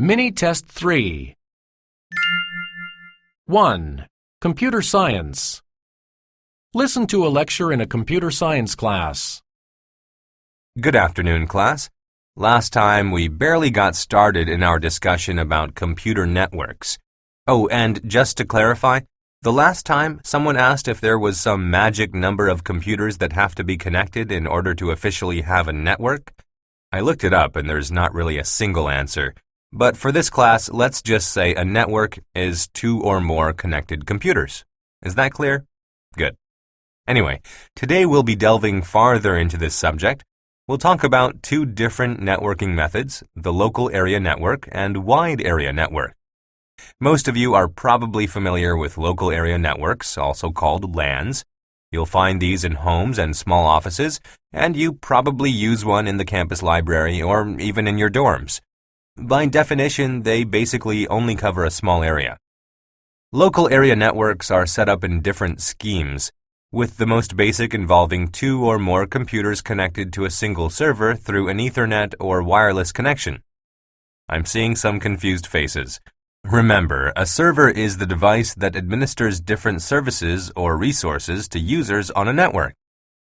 Mini Test 3. 1. Computer Science. Listen to a lecture in a computer science class. Good afternoon, class. Last time we barely got started in our discussion about computer networks. Oh, and just to clarify, the last time someone asked if there was some magic number of computers that have to be connected in order to officially have a network. I looked it up and there's not really a single answer. But for this class, let's just say a network is 2 or more connected computers. Is that clear? Good. Anyway, today we'll be delving farther into this subject. We'll talk about 2 different networking methods, the local area network and wide area network. Most of you are probably familiar with local area networks, also called LANs. You'll find these in homes and small offices, and you probably use one in the campus library or even in your dorms. By definition, they basically only cover a small area. Local area networks are set up in different schemes, with the most basic involving 2 or more computers connected to a single server through an Ethernet or wireless connection. I'm seeing some confused faces. Remember, a server is the device that administers different services or resources to users on a network.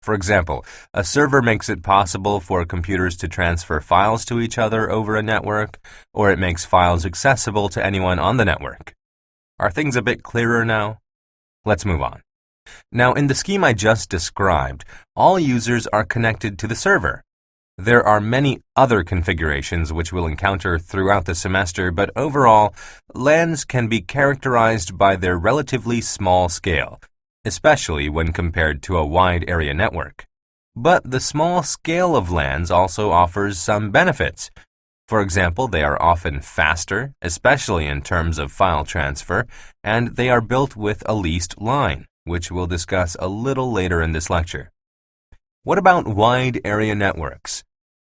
For example, a server makes it possible for computers to transfer files to each other over a network, or it makes files accessible to anyone on the network. Are things a bit clearer now? Let's move on. Now, in the scheme I just described, all users are connected to the server. There are many other configurations which we'll encounter throughout the semester, but overall, LANs can be characterized by their relatively small scale, especially when compared to a wide area network. But the small scale of LANs also offers some benefits. For example, they are often faster, especially in terms of file transfer, and they are built with a leased line, which we'll discuss a little later in this lecture. What about wide area networks?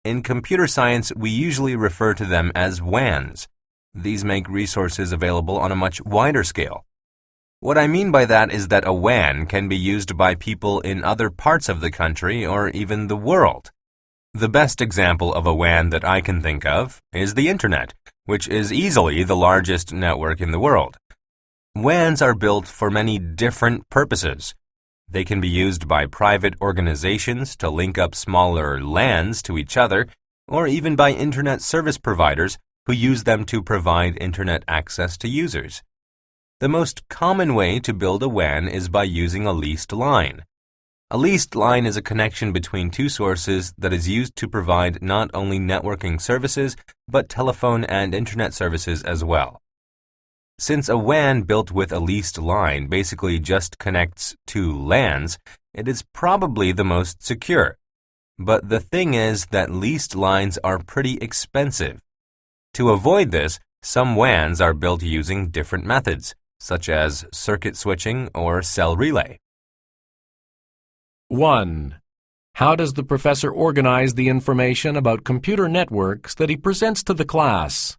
In computer science, we usually refer to them as WANs. These make resources available on a much wider scale. What I mean by that is that a WAN can be used by people in other parts of the country or even the world. The best example of a WAN that I can think of is the Internet, which is easily the largest network in the world. WANs are built for many different purposes. They can be used by private organizations to link up smaller LANs to each other, or even by Internet service providers who use them to provide Internet access to users. The most common way to build a WAN is by using a leased line. A leased line is a connection between 2 sources that is used to provide not only networking services, but telephone and Internet services as well. Since a WAN built with a leased line basically just connects 2 LANs, it is probably the most secure. But the thing is that leased lines are pretty expensive. To avoid this, some WANs are built using different methods, such as circuit switching or cell relay. 1. How does the professor organize the information about computer networks that he presents to the class?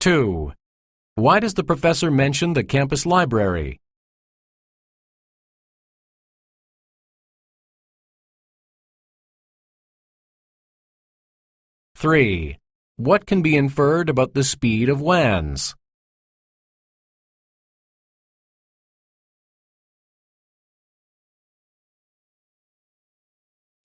Two. Why does the professor mention the campus library? 3. What can be inferred about the speed of WANs?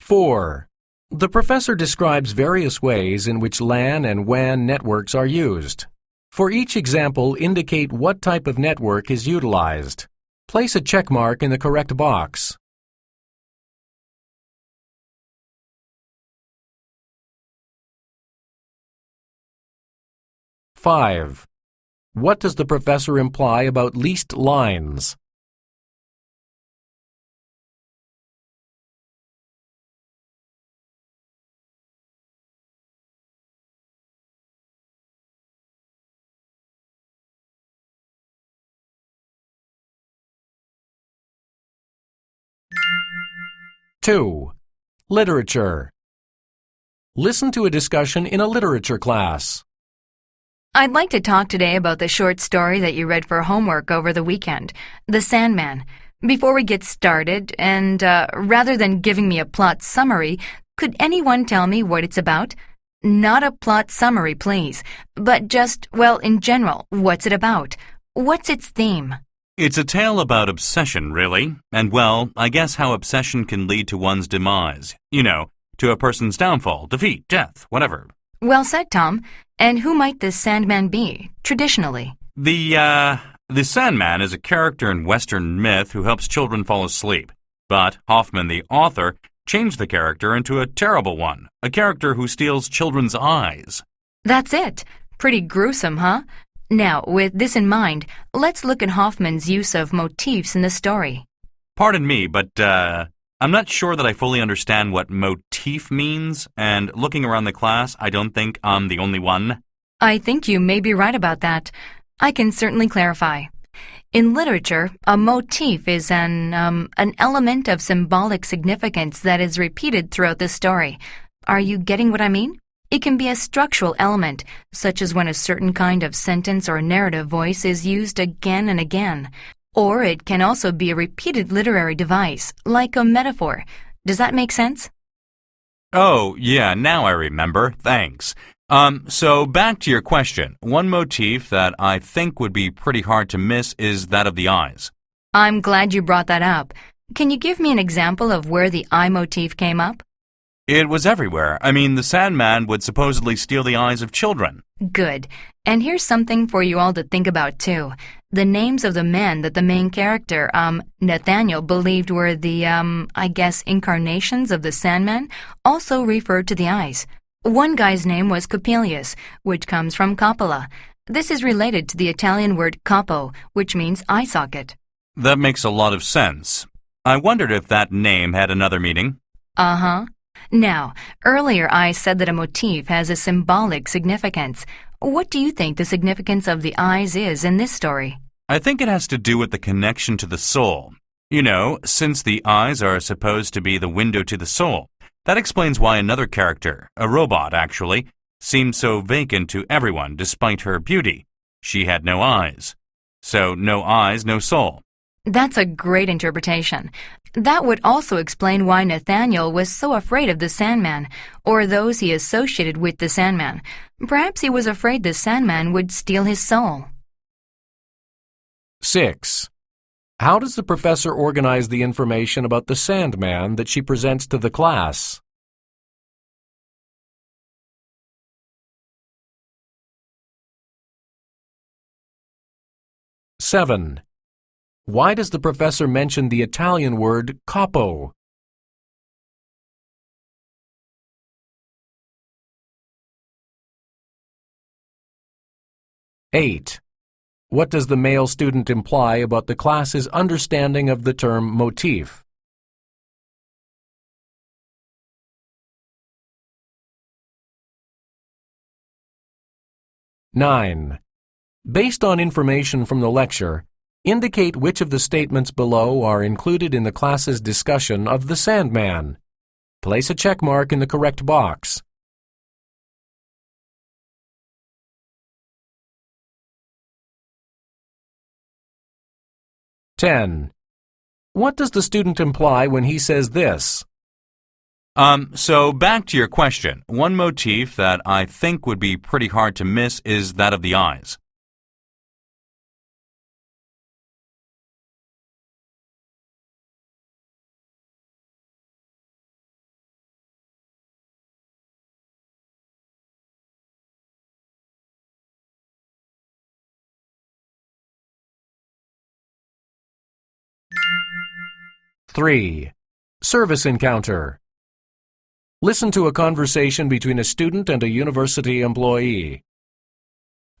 4. The professor describes various ways in which LAN and WAN networks are used. For each example, indicate what type of network is utilized. Place a check mark in the correct box. 5. What does the professor imply about leased lines? 2. Literature. Listen to a discussion in a literature class. I'd like to talk today about the short story that you read for homework over the weekend, The Sandman. Before we get started, and rather than giving me a plot summary, could anyone tell me what it's about? Not a plot summary, please, but just, well, in general, what's it about? What's its theme? It's a tale about obsession, really. And, well, I guess how obsession can lead to one's demise. You know, to a person's downfall, defeat, death, whatever. Well said, Tom. And who might this Sandman be, traditionally? The Sandman is a character in Western myth who helps children fall asleep. But Hoffman, the author, changed the character into a terrible one, a character who steals children's eyes. That's it. Pretty gruesome, huh? Now, with this in mind, let's look at Hoffman's use of motifs in the story. Pardon me, but I'm not sure that I fully understand what motif means, and looking around the class, I don't think I'm the only one. I think you may be right about that. I can certainly clarify. In literature, a motif is an element of symbolic significance that is repeated throughout the story. Are you getting what I mean? It can be a structural element, such as when a certain kind of sentence or narrative voice is used again and again. Or it can also be a repeated literary device, like a metaphor. Does that make sense? Oh, yeah, now I remember. Thanks. So back to your question. One motif that I think would be pretty hard to miss is that of the eyes. I'm glad you brought that up. Can you give me an example of where the eye motif came up? It was everywhere. I mean, the Sandman would supposedly steal the eyes of children. Good. And here's something for you all to think about, too. The names of the men that the main character, Nathaniel, believed were the, incarnations of the Sandman, also referred to the eyes. One guy's name was Coppelius, which comes from coppola. This is related to the Italian word capo, which means eye socket. That makes a lot of sense. I wondered if that name had another meaning. Uh-huh. Now, earlier I said that a motif has a symbolic significance. What do you think the significance of the eyes is in this story? I think it has to do with the connection to the soul. You know, since the eyes are supposed to be the window to the soul, that explains why another character, a robot actually, seemed so vacant to everyone despite her beauty. She had no eyes. So no eyes, no soul. That's a great interpretation. That would also explain why Nathaniel was so afraid of the Sandman, or those he associated with the Sandman. Perhaps he was afraid the Sandman would steal his soul. 6. How does the professor organize the information about the Sandman that she presents to the class? Seven. Why does the professor mention the Italian word capo? 8. What does the male student imply about the class's understanding of the term motif? 9. Based on information from the lecture, indicate which of the statements below are included in the class's discussion of the Sandman. Place a check mark in the correct box. 10. What does the student imply when he says this? So back to your question. One motif that I think would be pretty hard to miss is that of the eyes. Three. Service encounter. Listen to a conversation between a student and a university employee.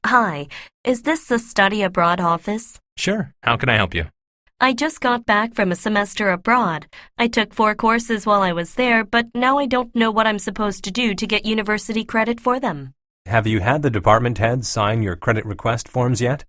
Hi, is this the study abroad office? Sure. How can I help you? I just got back from a semester abroad. I took 4 courses while I was there, but now I don't know what I'm supposed to do to get university credit for them. Have you had the department head sign your credit request forms yet?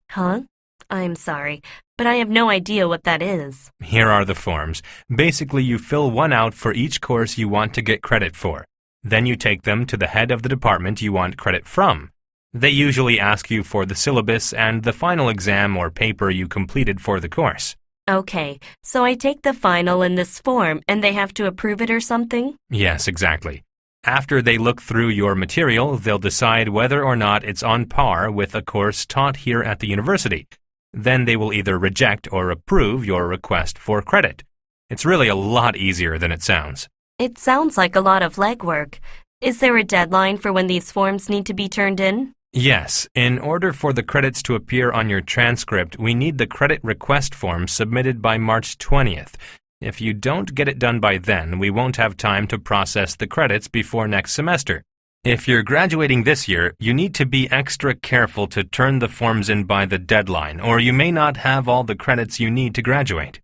Huh? I'm sorry, but I have no idea what that is. Here are the forms. Basically, you fill one out for each course you want to get credit for. Then you take them to the head of the department you want credit from. They usually ask you for the syllabus and the final exam or paper you completed for the course. Okay, so I take the final in this form and they have to approve it or something? Yes, exactly. After they look through your material, they'll decide whether or not it's on par with a course taught here at the university. Then they will either reject or approve your request for credit. It's really a lot easier than it sounds. It sounds like a lot of legwork. Is there a deadline for when these forms need to be turned in? Yes, in order for the credits to appear on your transcript, we need the credit request form submitted by March 20th. If you don't get it done by then, we won't have time to process the credits before next semester. If you're graduating this year, you need to be extra careful to turn the forms in by the deadline, or you may not have all the credits you need to graduate.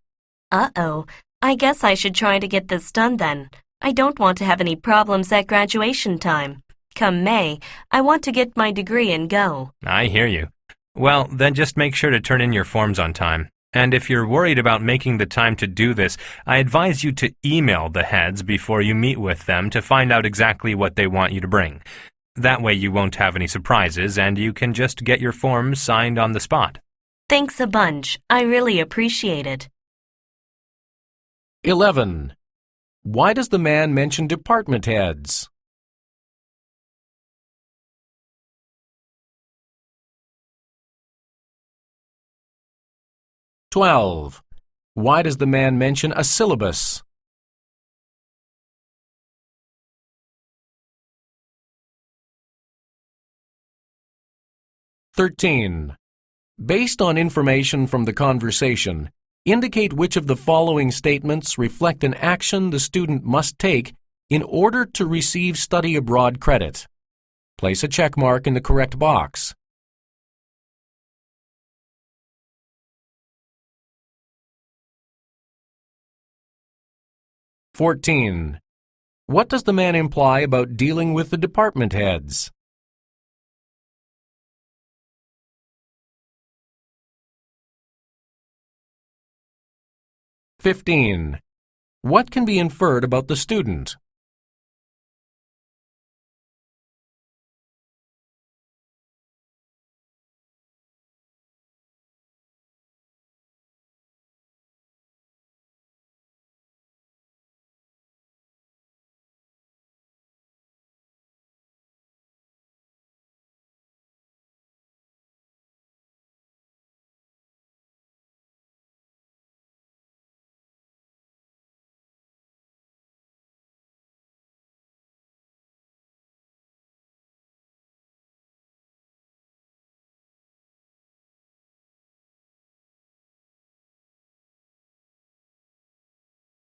Uh-oh. I guess I should try to get this done then. I don't want to have any problems at graduation time. Come May, I want to get my degree and go. I hear you. Well, then just make sure to turn in your forms on time. And if you're worried about making the time to do this, I advise you to email the heads before you meet with them to find out exactly what they want you to bring. That way you won't have any surprises and you can just get your forms signed on the spot. Thanks a bunch. I really appreciate it. 11. Why does the man mention department heads? (12) Why does the man mention a syllabus? 13. Based on information from the conversation, indicate which of the following statements reflect an action the student must take in order to receive study abroad credit. Place a check mark in the correct box. 14. What does the man imply about dealing with the department heads? 15. What can be inferred about the student?